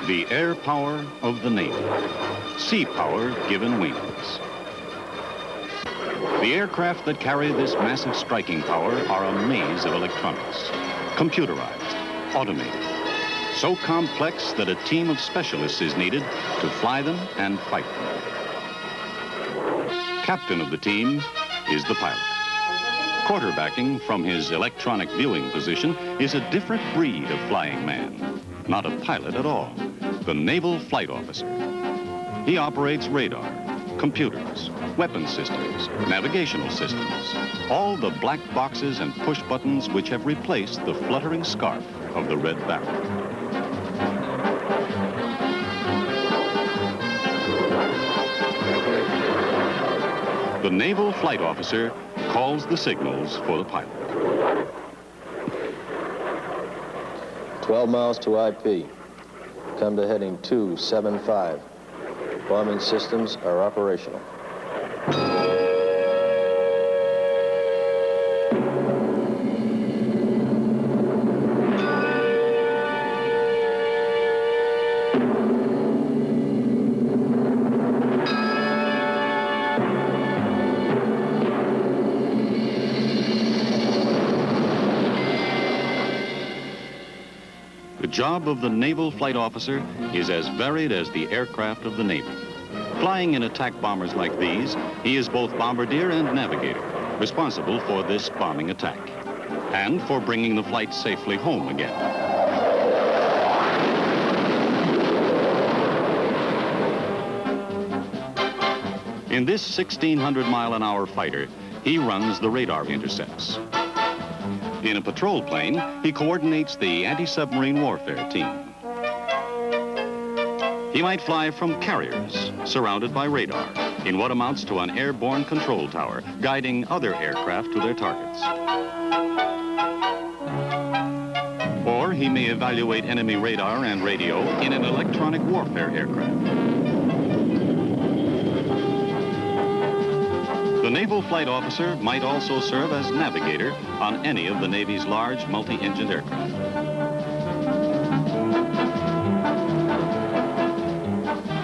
The air power of the Navy. Sea power given wings. The aircraft that carry this massive striking power are a maze of electronics. Computerized, automated. So complex that a team of specialists is needed to fly them and fight them. Captain of the team is the pilot. Quarterbacking from his electronic viewing position is a different breed of flying man. Not a pilot at all. The Naval Flight Officer. He operates radar, computers, weapon systems, navigational systems, all the black boxes and push buttons which have replaced the fluttering scarf of the Red Barrel. The Naval Flight Officer calls the signals for the pilot. 12 miles to IP. Come to heading 275. Bombing systems are operational. The job of the Naval Flight Officer is as varied as the aircraft of the Navy. Flying in attack bombers like these, he is both bombardier and navigator, responsible for this bombing attack, and for bringing the flight safely home again. In this 1,600-mile-an-hour fighter, he runs the radar intercepts. In a patrol plane, he coordinates the anti-submarine warfare team. He might fly from carriers, surrounded by radar, in what amounts to an airborne control tower, guiding other aircraft to their targets. Or he may evaluate enemy radar and radio in an electronic warfare aircraft. The Naval Flight Officer might also serve as navigator on any of the Navy's large multi-engined aircraft.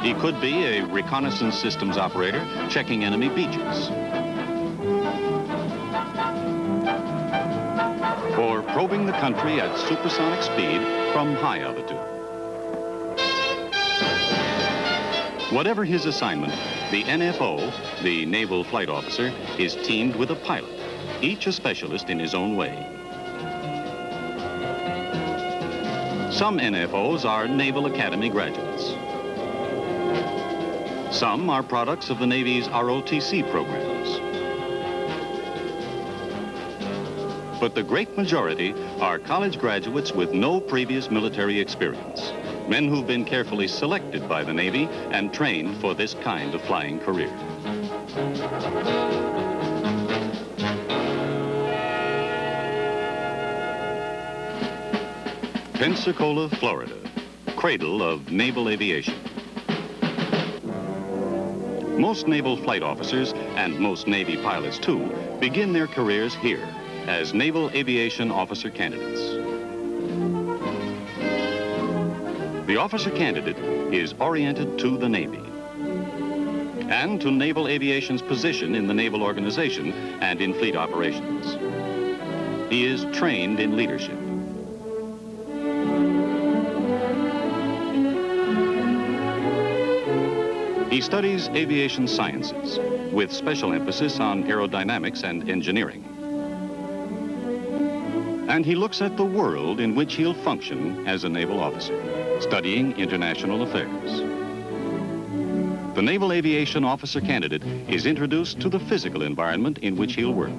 He could be a reconnaissance systems operator checking enemy beaches. Or probing the country at supersonic speed from high altitude. Whatever his assignment, the NFO, the Naval Flight Officer, is teamed with a pilot, each a specialist in his own way. Some NFOs are Naval Academy graduates. Some are products of the Navy's ROTC programs. But the great majority are college graduates with no previous military experience. Men who've been carefully selected by the Navy and trained for this kind of flying career. Pensacola, Florida, cradle of naval aviation. Most naval flight officers, and most Navy pilots too, begin their careers here as naval aviation officer candidates. The officer candidate is oriented to the Navy and to naval aviation's position in the naval organization and in fleet operations. He is trained in leadership. He studies aviation sciences with special emphasis on aerodynamics and engineering. And he looks at the world in which he'll function as a naval officer, studying international affairs. The Naval Aviation Officer candidate is introduced to the physical environment in which he'll work.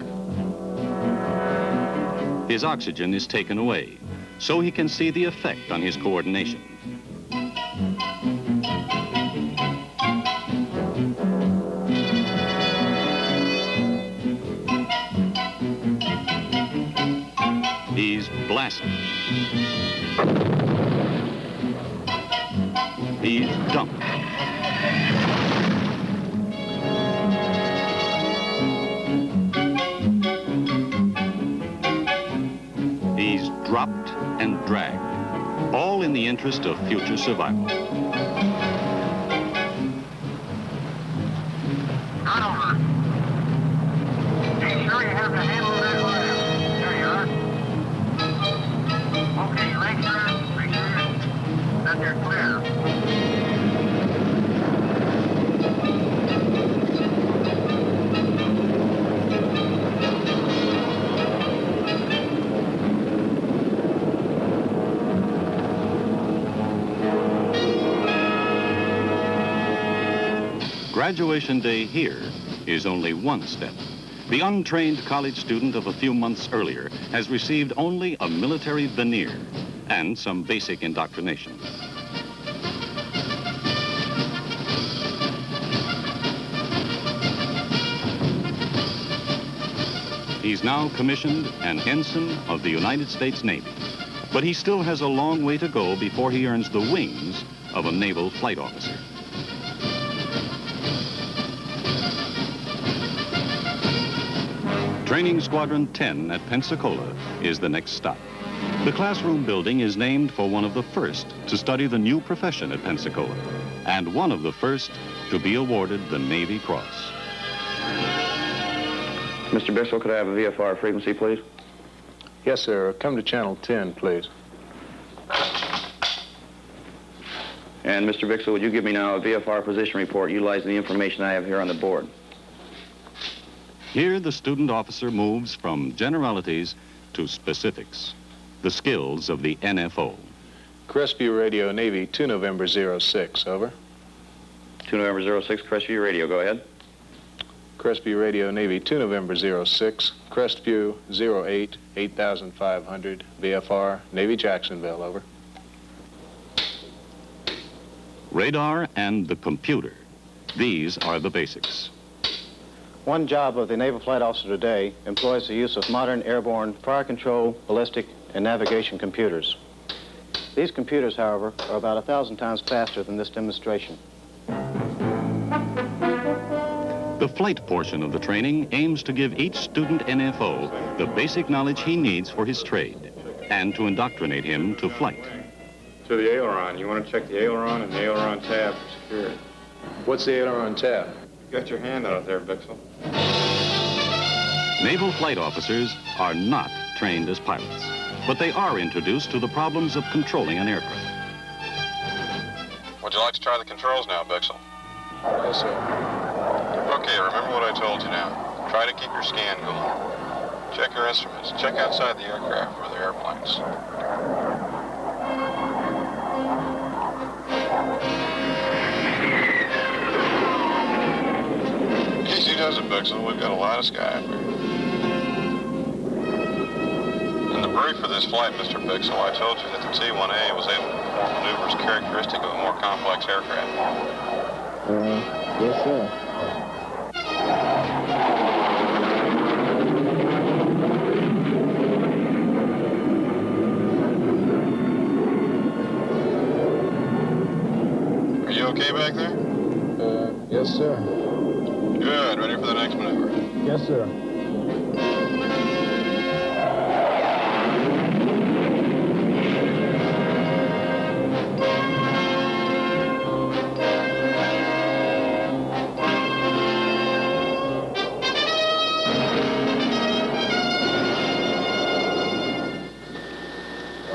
His oxygen is taken away, so he can see the effect on his coordination. He's blasted. He's dumped. He's dropped and dragged. all in the interest of future survival. Not over. Be sure you have the handle of that wire. There you are. Okay, make sure that they're clear. Graduation day here is only one step. The untrained college student of a few months earlier has received only a military veneer and some basic indoctrination. He's now commissioned an ensign of the United States Navy, but he still has a long way to go before he earns the wings of a naval flight officer. Training Squadron 10 at Pensacola is the next stop. The classroom building is named for one of the first to study the new profession at Pensacola, and one of the first to be awarded the Navy Cross. Mr. Bixel, could I have a VFR frequency, please? Yes, sir. Come to channel 10, please. And Mr. Bixel, would you give me now a VFR position report utilizing the information I have here on the board? Here, the student officer moves from generalities to specifics, the skills of the NFO. Crestview Radio, Navy, 2 November 06, over. 2 November 06, Crestview Radio, go ahead. Crestview Radio, Navy, 2 November 06, Crestview 08, 8500, VFR, Navy Jacksonville, over. Radar and the computer. These are the basics. One job of the naval flight officer today employs the use of modern airborne fire control, ballistic, and navigation computers. These computers, however, are about 1,000 times faster than this demonstration. The flight portion of the training aims to give each student NFO the basic knowledge he needs for his trade and to indoctrinate him to flight. To the aileron. You want to check the aileron and the aileron tab for security. What's the aileron tab? Got your hand out there, Bixel. Naval flight officers are not trained as pilots, but they are introduced to the problems of controlling an aircraft. Would you like to try the controls now, Bixel? Yes, sir. Okay, remember what I told you now. Try to keep your scan going. Check your instruments. Check outside the aircraft for the airplanes. Easy does it, Bixel. We've got a lot of sky up here. In the brief for this flight, Mr. Bixel, I told you that the T-1A was able to perform maneuvers characteristic of a more complex aircraft. Yes, sir. Are you okay back there? Yes, sir. Good. Ready for the next maneuver? Yes, sir.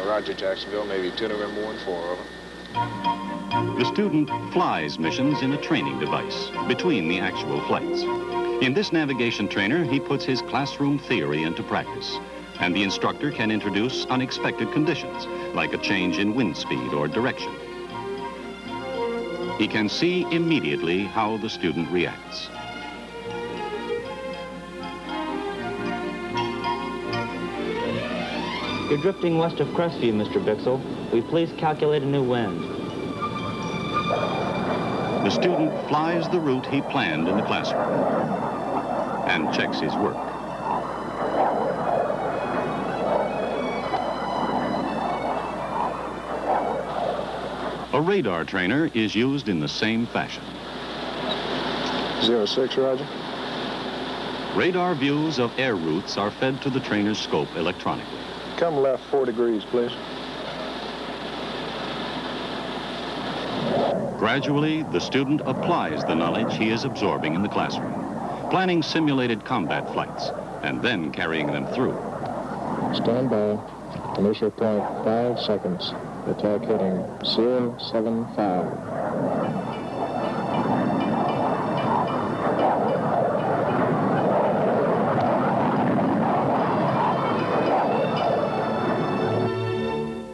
Roger, Jacksonville, Navy 2 November 14, over. The student flies missions in a training device between the actual flights. In this navigation trainer, he puts his classroom theory into practice, and the instructor can introduce unexpected conditions, like a change in wind speed or direction. He can see immediately how the student reacts. You're drifting west of Crestview, Mr. Bixel. Will you please calculate a new wind? The student flies the route he planned in the classroom and checks his work. A radar trainer is used in the same fashion. 06, Roger. Radar views of air routes are fed to the trainer's scope electronically. Come left 4 degrees, please. Gradually, the student applies the knowledge he is absorbing in the classroom, planning simulated combat flights, and then carrying them through. Stand by. Initial point 5 seconds. Attack heading 075.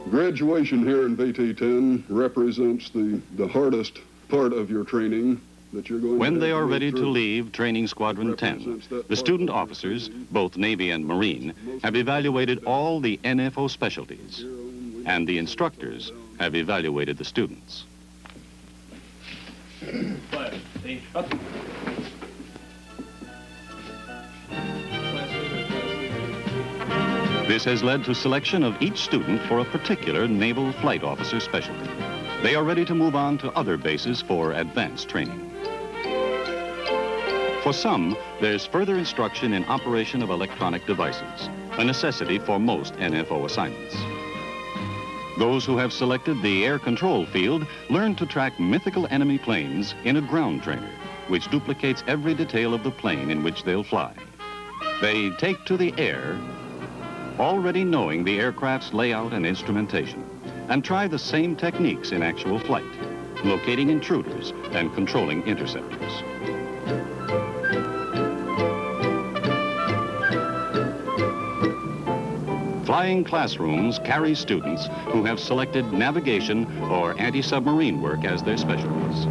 Graduation here in VT-10 represents the hardest part of your training that you're going to When have they are to ready go to through. leave Training Squadron 10, the student officers, both Navy and Marine, have evaluated all the NFO specialties, and the instructors have evaluated the students. This has led to selection of each student for a particular Naval Flight Officer specialty. They are ready to move on to other bases for advanced training. For some, there's further instruction in operation of electronic devices, a necessity for most NFO assignments. Those who have selected the air control field learn to track mythical enemy planes in a ground trainer, which duplicates every detail of the plane in which they'll fly. They take to the air, already knowing the aircraft's layout and instrumentation, and try the same techniques in actual flight, locating intruders and controlling interceptors. Flying classrooms carry students who have selected navigation or anti-submarine work as their specialties.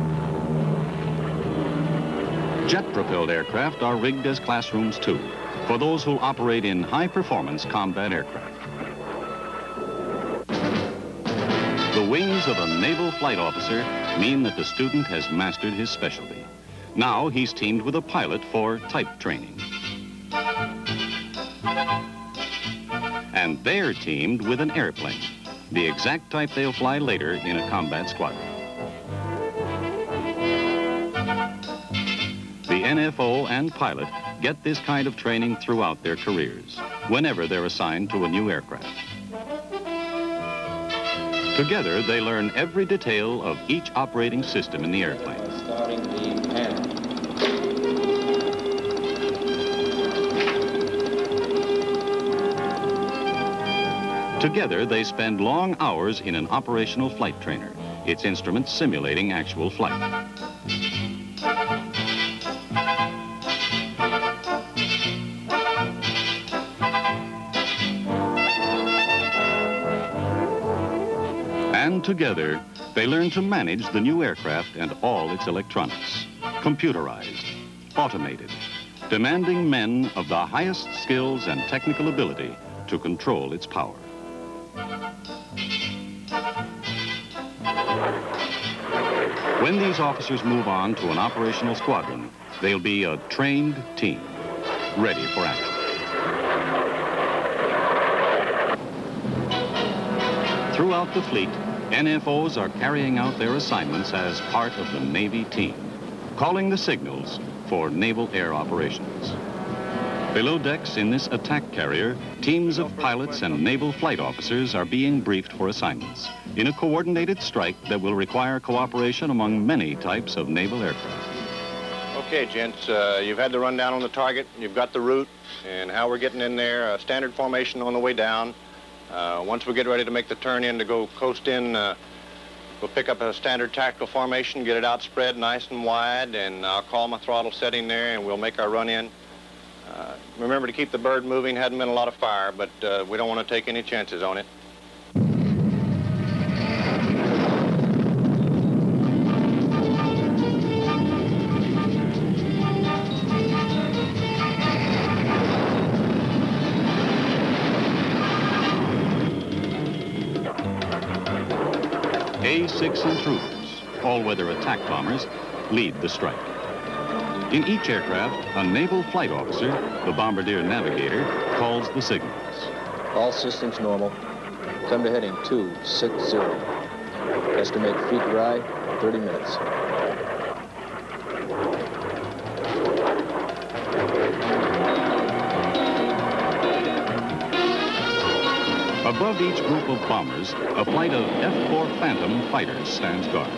Jet-propelled aircraft are rigged as classrooms too, for those who operate in high-performance combat aircraft. The wings of a naval flight officer mean that the student has mastered his specialty. Now he's teamed with a pilot for type training. And they're teamed with an airplane, the exact type they'll fly later in a combat squadron. The NFO and pilot get this kind of training throughout their careers, whenever they're assigned to a new aircraft. Together, they learn every detail of each operating system in the airplane. Starting the panel. Together, they spend long hours in an operational flight trainer, its instruments simulating actual flight. And together, they learn to manage the new aircraft and all its electronics, computerized, automated, demanding men of the highest skills and technical ability to control its power. When these officers move on to an operational squadron, they'll be a trained team, ready for action. Throughout the fleet, NFOs are carrying out their assignments as part of the Navy team, calling the signals for naval air operations. Below decks in this attack carrier, teams of pilots and naval flight officers are being briefed for assignments in a coordinated strike that will require cooperation among many types of naval aircraft. Okay, gents, you've had the rundown on the target, you've got the route, and how we're getting in there, standard formation on the way down. Once we get ready to make the turn in to go coast in, we'll pick up a standard tactical formation, get it outspread nice and wide, and I'll call my throttle setting there, and we'll make our run in. Remember to keep the bird moving. Hadn't been a lot of fire, but we don't want to take any chances on it. A-6 intruders, all-weather attack bombers, lead the strike. In each aircraft, a naval flight officer, the bombardier navigator, calls the signals. All systems normal. Come to heading 260. Estimate feet dry, 30 minutes. Above each group of bombers, a flight of F-4 Phantom fighters stands guard.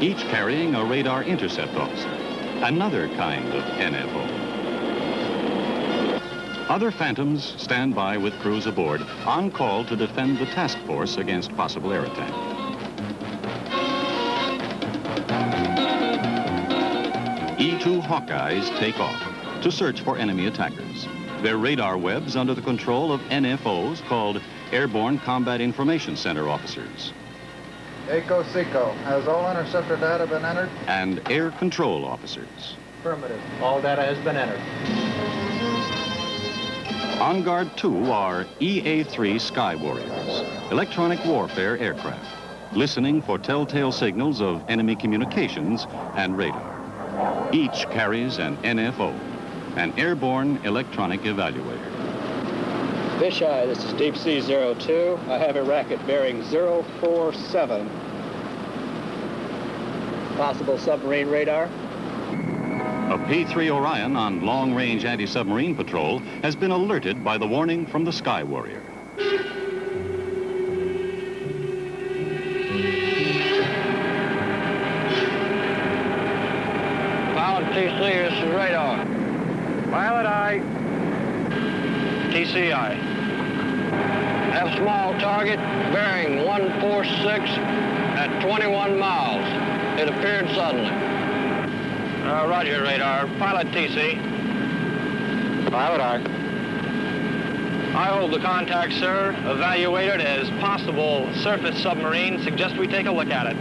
each carrying a radar intercept officer, another kind of NFO. Other Phantoms stand by with crews aboard, on call to defend the task force against possible air attack. E-2 Hawkeyes take off to search for enemy attackers. Their radar webs under the control of NFOs called Airborne Combat Information Center officers. Echo Seco, has all interceptor data been entered? And air control officers. Affirmative. All data has been entered. On guard too are EA-3 Sky Warriors, electronic warfare aircraft, listening for telltale signals of enemy communications and radar. Each carries an NFO, an airborne electronic evaluator. Fisheye, this is Deep Sea 02. I have a racket bearing 047. Possible submarine radar? A P-3 Orion on long-range anti-submarine patrol has been alerted by the warning from the Sky Warrior. Pilot TC, this is radar. Pilot eye. TCI. Have small target bearing 146 at 21 miles. It appeared suddenly. Roger, radar. Pilot TC. Pilot eye. I hold the contact, sir. Evaluated as possible surface submarine. Suggest we take a look at it.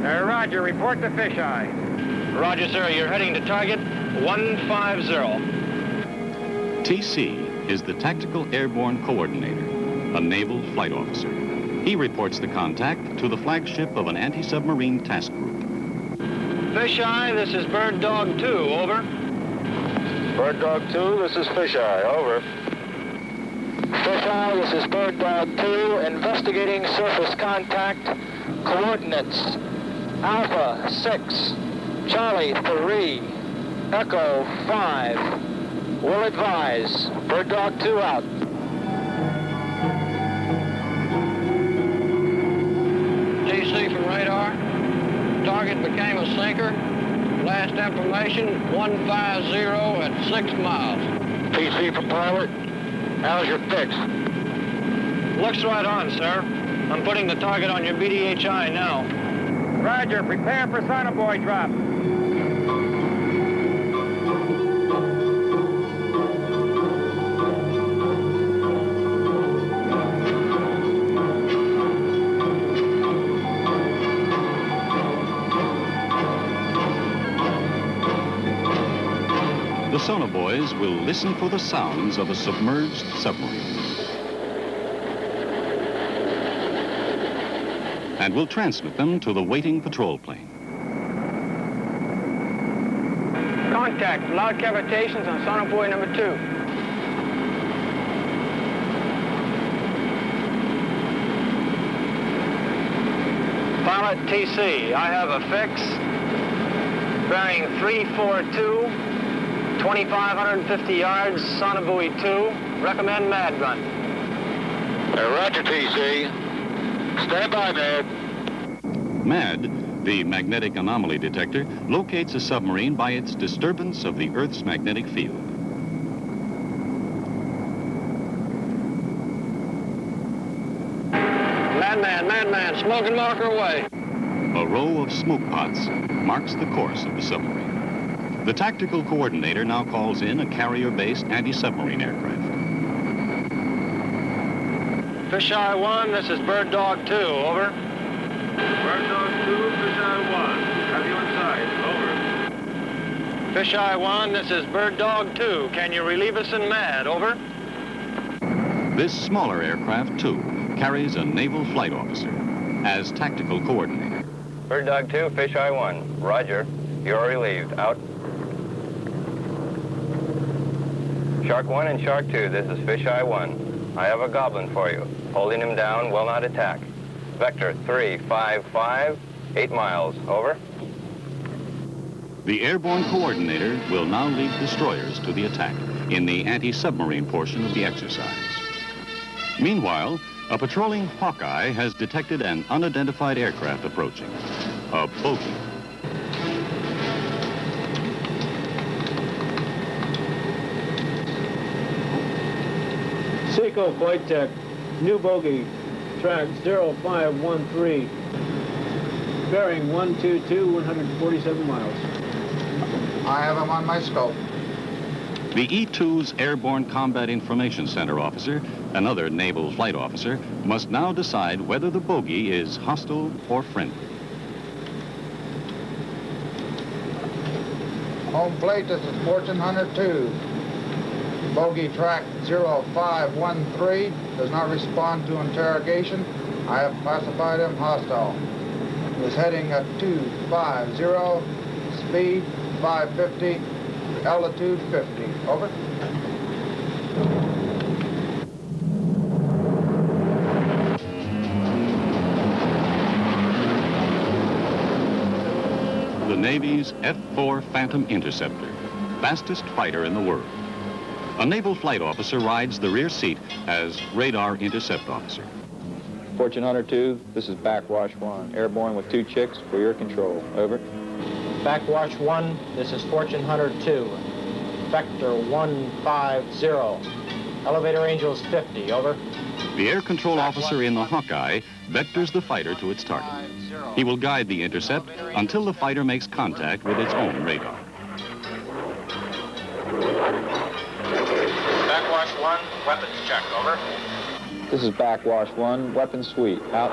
Roger, report to fisheye. Roger, sir. You're heading to target 150. TC is the Tactical Airborne Coordinator, a naval flight officer. He reports the contact to the flagship of an anti-submarine task group. Fisheye, this is Bird Dog 2, over. Bird Dog 2, this is Fisheye, over. Fisheye, this is Bird Dog 2, investigating surface contact. Coordinates, Alpha 6, Charlie 3, Echo 5. Will advise. Bird Dog 2 out. TC from radar. Target became a sinker. Last information, 150 at 6 miles. TC from pilot, how's your fix? Looks right on, sir. I'm putting the target on your BDHI now. Roger, prepare for sonobuoy drop. The sonobuoys will listen for the sounds of a submerged submarine and will transmit them to the waiting patrol plane. Contact, loud cavitations on sonobuoy number 2. Pilot TC, I have a fix. Bearing 342, 2,550 yards, sonobuoy 2. Recommend mad run. Roger, TC. Stand by, Mad. MAD, the magnetic anomaly detector, locates a submarine by its disturbance of the Earth's magnetic field. Madman, smoke and marker away. A row of smoke pots marks the course of the submarine. The tactical coordinator now calls in a carrier-based anti-submarine aircraft. Fisheye 1, this is Bird Dog 2, over. Bird Dog 2, fisheye 1. Have you inside, over. Fisheye 1, this is Bird Dog 2. Can you relieve us in MAD, over? This smaller aircraft, too, carries a naval flight officer as tactical coordinator. Bird Dog 2, Fisheye 1. Roger. You're relieved. Out. Shark 1 and Shark 2, this is Fisheye 1. I have a goblin for you. Holding him down, will not attack. Vector 355, 8 miles. Over. The airborne coordinator will now lead destroyers to the attack in the anti-submarine portion of the exercise. Meanwhile, A patrolling Hawkeye has detected an unidentified aircraft approaching. A bogey. Seco Flight Tech, new bogey, track 0513, bearing 122, 147 miles. I have him on my scope. The E-2's Airborne Combat Information Center officer, another naval flight officer, must now decide whether the bogey is hostile or friendly. Home plate, this is Fortune Hunter 2. Bogey track 0513 does not respond to interrogation. I have classified him hostile. Is heading at 250, speed 550, altitude 50. Over. The Navy's F-4 Phantom Interceptor, fastest fighter in the world. A naval flight officer rides the rear seat as radar intercept officer. Fortune Hunter 2, this is Backwash 1. Airborne with 2 chicks for your control. Over. Backwash 1, this is Fortune Hunter 2. Vector 150. Elevator Angels 50, over. The air control officer in the Hawkeye vectors the fighter to its target. He will guide the intercept until the fighter makes contact with its own radar. Backwash 1, weapons check, over. This is Backwash 1, weapon suite. Out.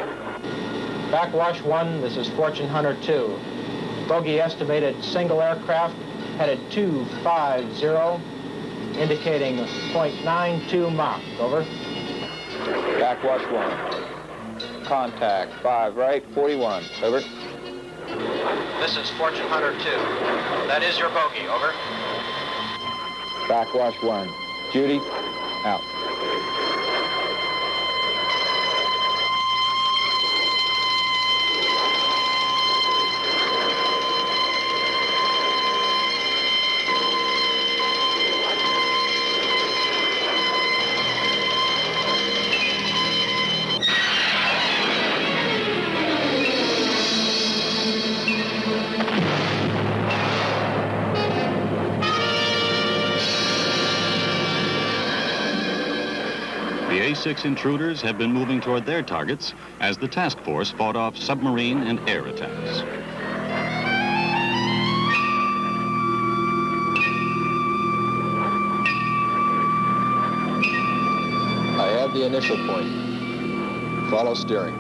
Backwash 1, this is Fortune Hunter 2. Bogey estimated single aircraft, headed 250, indicating 0.92 Mach, over. Backwash 1. Contact 5 right, 41. Over. This is Fortune Hunter 2. That is your bogey, over. Backwash 1. Judy, out. The A-6 intruders have been moving toward their targets as the task force fought off submarine and air attacks. I have the initial point. Follow steering.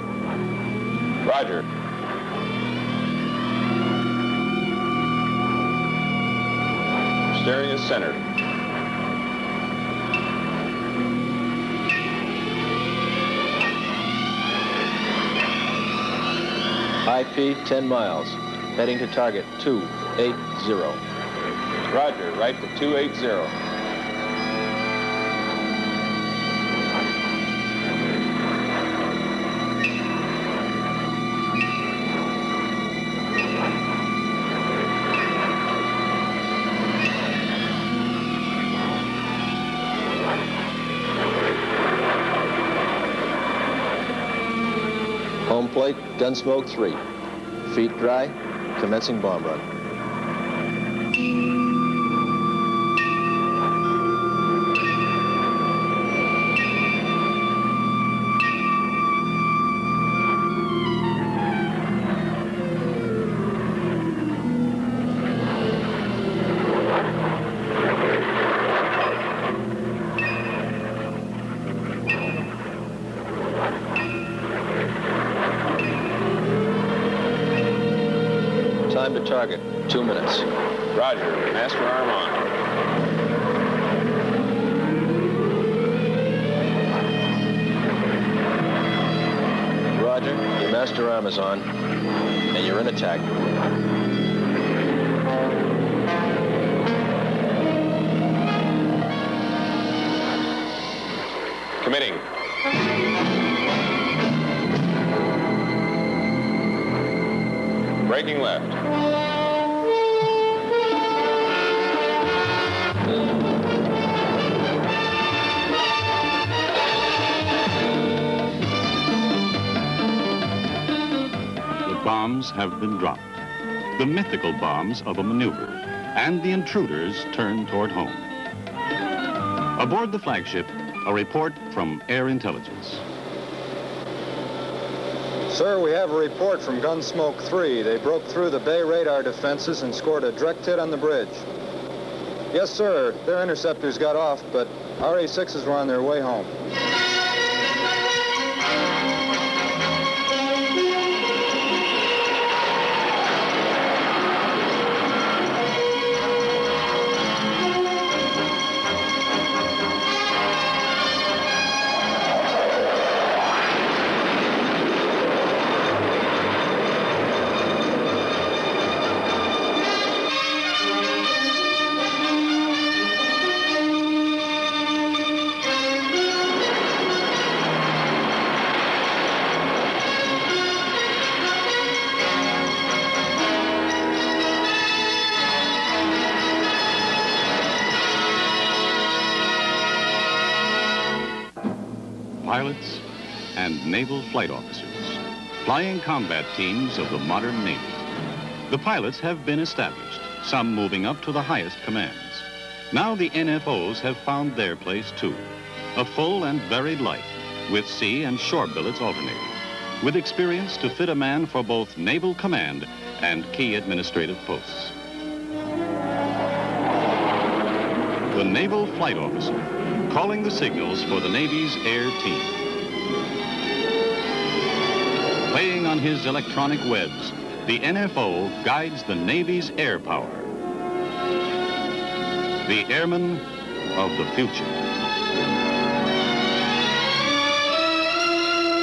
Roger. Steering is centered. IP 10 miles. Heading to target 280. Roger, right to 280. Home plate, Gunsmoke 3. Feet dry, commencing bomb run. Time to target, 2 minutes. Roger, master arm on. Roger, your master arm is on, and you're in attack. Committing. Braking left. Bombs have been dropped. The mythical bombs of a maneuver, and the intruders turn toward home. Aboard the flagship, a report from Air Intelligence. Sir, we have a report from Gunsmoke 3. They broke through the Bay radar defenses and scored a direct hit on the bridge. Yes, sir, their interceptors got off, but our A6s were on their way home. Pilots and naval flight officers, flying combat teams of the modern Navy. The pilots have been established, some moving up to the highest commands. Now the NFOs have found their place too. A full and varied life, with sea and shore billets alternating, with experience to fit a man for both naval command and key administrative posts. The naval flight officer, calling the signals for the Navy's air team. Playing on his electronic webs, the NFO guides the Navy's air power. The airman of the future.